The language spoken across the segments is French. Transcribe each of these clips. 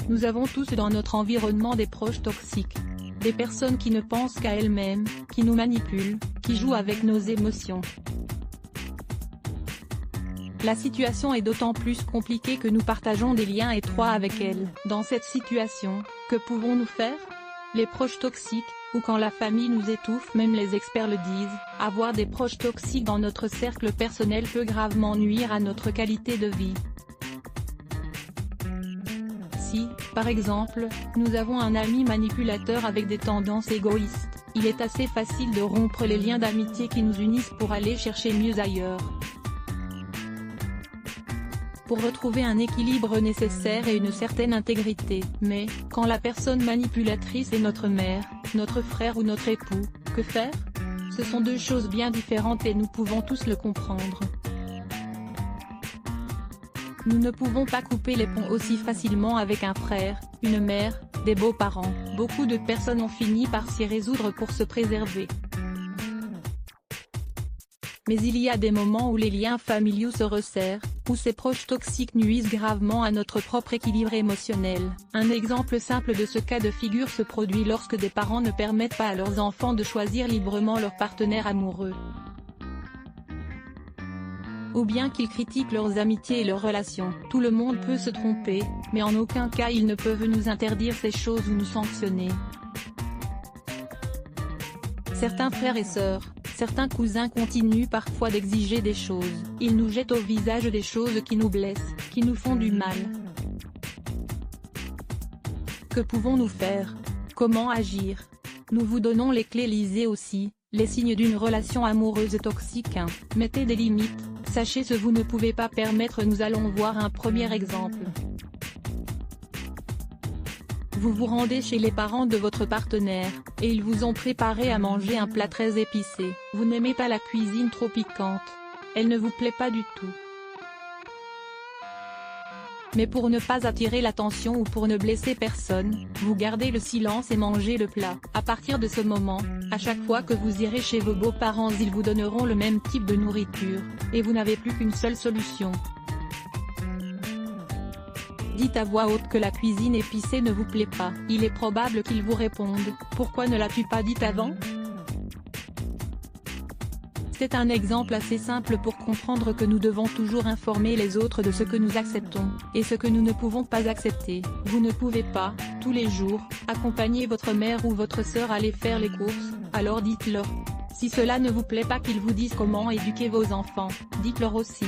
Nous avons tous dans notre environnement des proches toxiques. Des personnes qui ne pensent qu'à elles-mêmes, qui nous manipulent, qui jouent avec nos émotions. La situation est d'autant plus compliquée que nous partageons des liens étroits avec elles. Dans cette situation, que pouvons-nous faire? Les proches toxiques, ou quand la famille nous étouffe, même les experts le disent, avoir des proches toxiques dans notre cercle personnel peut gravement nuire à notre qualité de vie. Si, par exemple, nous avons un ami manipulateur avec des tendances égoïstes, il est assez facile de rompre les liens d'amitié qui nous unissent pour aller chercher mieux ailleurs. Pour retrouver un équilibre nécessaire et une certaine intégrité. Mais, quand la personne manipulatrice est notre mère, notre frère ou notre époux, que faire? Ce sont deux choses bien différentes et nous pouvons tous le comprendre. Nous ne pouvons pas couper les ponts aussi facilement avec un frère, une mère, des beaux-parents. Beaucoup de personnes ont fini par s'y résoudre pour se préserver. Mais il y a des moments où les liens familiaux se resserrent, où ces proches toxiques nuisent gravement à notre propre équilibre émotionnel. Un exemple simple de ce cas de figure se produit lorsque des parents ne permettent pas à leurs enfants de choisir librement leur partenaire amoureux. Ou bien qu'ils critiquent leurs amitiés et leurs relations. Tout le monde peut se tromper, mais en aucun cas ils ne peuvent nous interdire ces choses ou nous sanctionner. Certains frères et sœurs, certains cousins continuent parfois d'exiger des choses. Ils nous jettent au visage des choses qui nous blessent, qui nous font du mal. Que pouvons-nous faire? Comment agir? Nous vous donnons les clés. Lisez aussi, les signes d'une relation amoureuse toxique. Mettez des limites, sachez ce que vous ne pouvez pas permettre. Nous allons voir un premier exemple. Vous vous rendez chez les parents de votre partenaire, et ils vous ont préparé à manger un plat très épicé. Vous n'aimez pas la cuisine trop piquante. Elle ne vous plaît pas du tout. Mais pour ne pas attirer l'attention ou pour ne blesser personne, vous gardez le silence et mangez le plat. À partir de ce moment, à chaque fois que vous irez chez vos beaux-parents, ils vous donneront le même type de nourriture, et vous n'avez plus qu'une seule solution. Dites à voix haute que la cuisine épicée ne vous plaît pas. Il est probable qu'ils vous répondent « Pourquoi ne l'as-tu pas dit avant ?» C'est un exemple assez simple pour comprendre que nous devons toujours informer les autres de ce que nous acceptons, et ce que nous ne pouvons pas accepter. Vous ne pouvez pas, tous les jours, accompagner votre mère ou votre sœur à aller faire les courses, alors dites-leur. Si cela ne vous plaît pas qu'ils vous disent comment éduquer vos enfants, dites-leur aussi.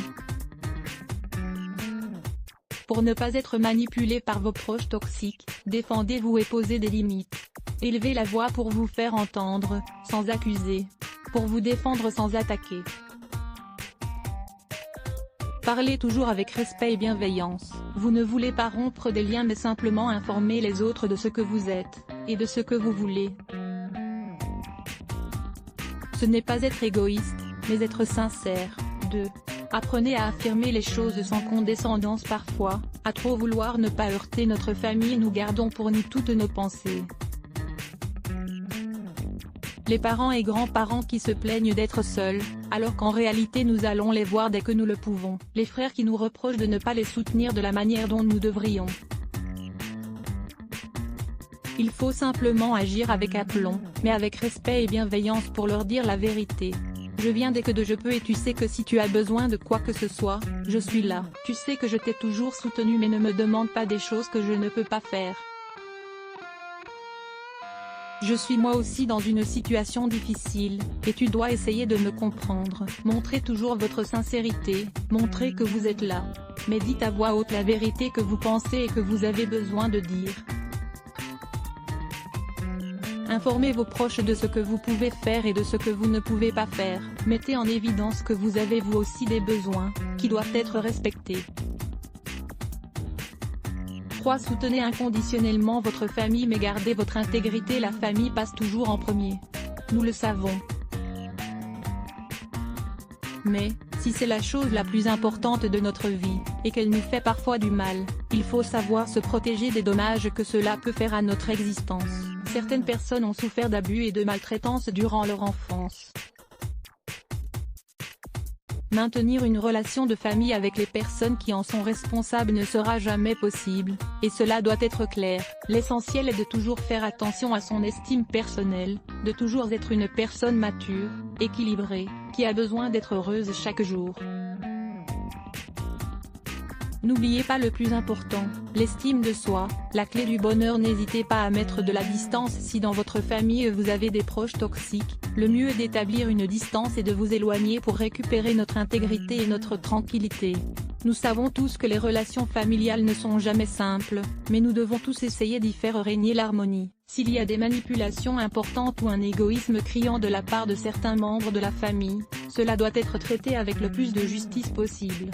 Pour ne pas être manipulé par vos proches toxiques, défendez-vous et posez des limites. Élevez la voix pour vous faire entendre, sans accuser. Pour vous défendre sans attaquer. Parlez toujours avec respect et bienveillance. Vous ne voulez pas rompre des liens mais simplement informer les autres de ce que vous êtes, et de ce que vous voulez. Ce n'est pas être égoïste, mais être sincère. 2. Apprenez à affirmer les choses sans condescendance parfois, à trop vouloir ne pas heurter notre famille. Nous gardons pour nous toutes nos pensées. Les parents et grands-parents qui se plaignent d'être seuls, alors qu'en réalité nous allons les voir dès que nous le pouvons. Les frères qui nous reprochent de ne pas les soutenir de la manière dont nous devrions. Il faut simplement agir avec aplomb, mais avec respect et bienveillance pour leur dire la vérité. Je viens dès que je peux et tu sais que si tu as besoin de quoi que ce soit, je suis là. Tu sais que je t'ai toujours soutenu mais ne me demande pas des choses que je ne peux pas faire. Je suis moi aussi dans une situation difficile, et tu dois essayer de me comprendre. Montrez toujours votre sincérité, montrez que vous êtes là. Mais dites à voix haute la vérité que vous pensez et que vous avez besoin de dire. Informez vos proches de ce que vous pouvez faire et de ce que vous ne pouvez pas faire. Mettez en évidence que vous avez vous aussi des besoins, qui doivent être respectés. 3. Soutenez inconditionnellement votre famille mais gardez votre intégrité. La famille passe toujours en premier. Nous le savons. Mais, si c'est la chose la plus importante de notre vie, et qu'elle nous fait parfois du mal, il faut savoir se protéger des dommages que cela peut faire à notre existence. Certaines personnes ont souffert d'abus et de maltraitance durant leur enfance. Maintenir une relation de famille avec les personnes qui en sont responsables ne sera jamais possible, et cela doit être clair. L'essentiel est de toujours faire attention à son estime personnelle, de toujours être une personne mature, équilibrée, qui a besoin d'être heureuse chaque jour. N'oubliez pas le plus important, l'estime de soi, la clé du bonheur. N'hésitez pas à mettre de la distance si dans votre famille vous avez des proches toxiques. Le mieux est d'établir une distance et de vous éloigner pour récupérer notre intégrité et notre tranquillité. Nous savons tous que les relations familiales ne sont jamais simples, mais nous devons tous essayer d'y faire régner l'harmonie. S'il y a des manipulations importantes ou un égoïsme criant de la part de certains membres de la famille, cela doit être traité avec le plus de justice possible.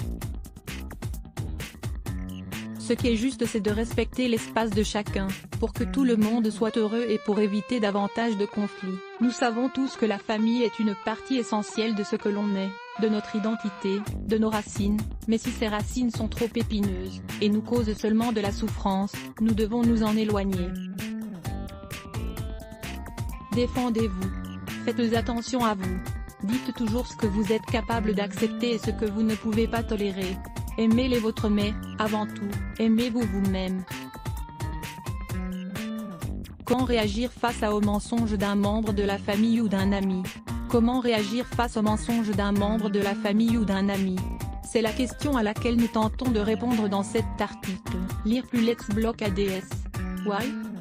Ce qui est juste, c'est de respecter l'espace de chacun, pour que tout le monde soit heureux et pour éviter davantage de conflits. Nous savons tous que la famille est une partie essentielle de ce que l'on est, de notre identité, de nos racines, mais si ces racines sont trop épineuses, et nous causent seulement de la souffrance, nous devons nous en éloigner. Défendez-vous. Faites attention à vous. Dites toujours ce que vous êtes capable d'accepter et ce que vous ne pouvez pas tolérer. Aimez les vôtres mais, avant tout, aimez-vous vous-même. Comment réagir face aux mensonges d'un membre de la famille ou d'un ami? Comment réagir face aux mensonges d'un membre de la famille ou d'un ami? C'est la question à laquelle nous tentons de répondre dans cet article. Lire plus Let's Block ADS. Why?